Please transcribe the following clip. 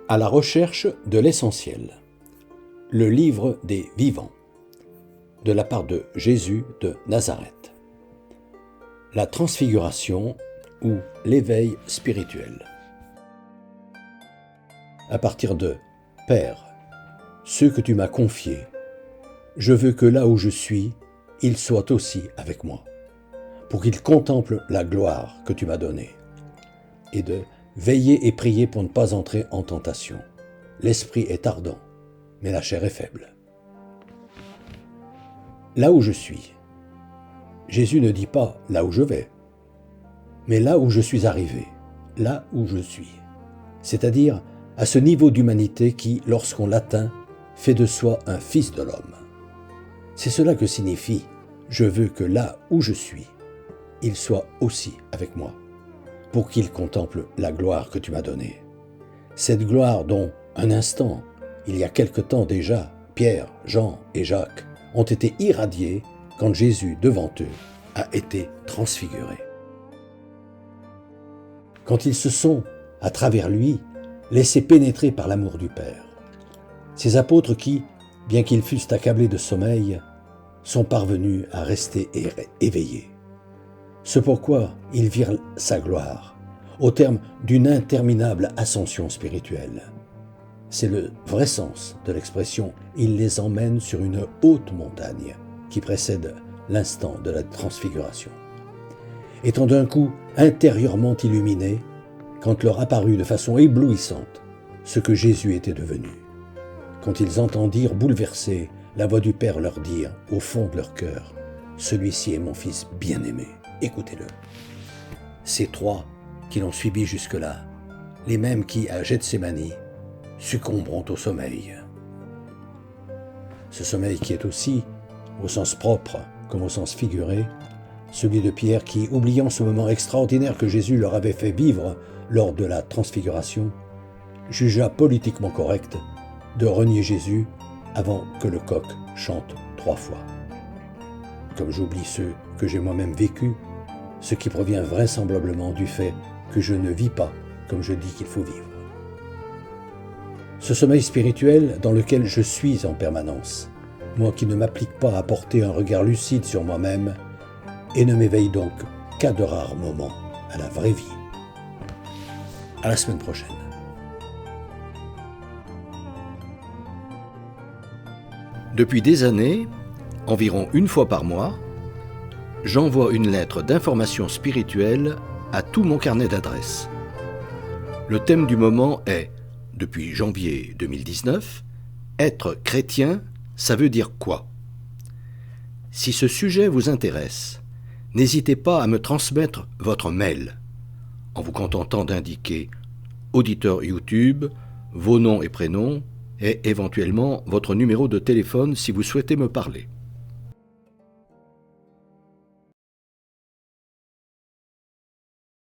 À la recherche de l'essentiel. Le livre des vivants. De la part de Jésus de Nazareth. La transfiguration ou l'éveil spirituel. À partir de « Père, ceux que tu m'as confiés, je veux que là où je suis, ils soient aussi avec moi, pour qu'ils contemplent la gloire que tu m'as donnée. » Et de « Veiller et prier pour ne pas entrer en tentation. L'esprit est ardent, mais la chair est faible. » Là où je suis. Jésus ne dit pas « là où je vais », mais là où je suis arrivé, là où je suis. C'est-à-dire à ce niveau d'humanité qui, lorsqu'on l'atteint, fait de soi un fils de l'homme. C'est cela que signifie « je veux que là où je suis, il soit aussi avec moi, pour qu'il contemple la gloire que tu m'as donnée. » Cette gloire dont, un instant, il y a quelque temps déjà, Pierre, Jean et Jacques ont été irradiés quand Jésus, devant eux, a été transfiguré. Quand ils se sont, à travers lui, laissés pénétrer par l'amour du Père. Ces apôtres qui, bien qu'ils fussent accablés de sommeil, sont parvenus à rester éveillés. Ce pourquoi ils virent sa gloire, au terme d'une interminable ascension spirituelle. C'est le vrai sens de l'expression « il les emmène sur une haute montagne » qui précède l'instant de la transfiguration. Étant d'un coup intérieurement illuminés, quand leur apparut de façon éblouissante ce que Jésus était devenu, quand ils entendirent bouleversés la voix du Père leur dire au fond de leur cœur « Celui-ci est mon Fils bien-aimé, écoutez-le ». Ces trois qui l'ont suivi jusque-là, les mêmes qui, à Gethsémani, succomberont au sommeil. Ce sommeil qui est aussi, au sens propre comme au sens figuré, celui de Pierre qui, oubliant ce moment extraordinaire que Jésus leur avait fait vivre lors de la transfiguration, jugea politiquement correct de renier Jésus avant que le coq chante 3 fois. Comme j'oublie ceux que j'ai moi-même vécus, ce qui provient vraisemblablement du fait que je ne vis pas comme je dis qu'il faut vivre. Ce sommeil spirituel dans lequel je suis en permanence, moi qui ne m'applique pas à porter un regard lucide sur moi-même et ne m'éveille donc qu'à de rares moments à la vraie vie. À la semaine prochaine. Depuis des années, environ une fois par mois, j'envoie une lettre d'information spirituelle à tout mon carnet d'adresses. Le thème du moment est, depuis janvier 2019, « Être chrétien, ça veut dire quoi ?» Si ce sujet vous intéresse, n'hésitez pas à me transmettre votre mail, en vous contentant d'indiquer auditeur YouTube, vos noms et prénoms, et éventuellement votre numéro de téléphone si vous souhaitez me parler.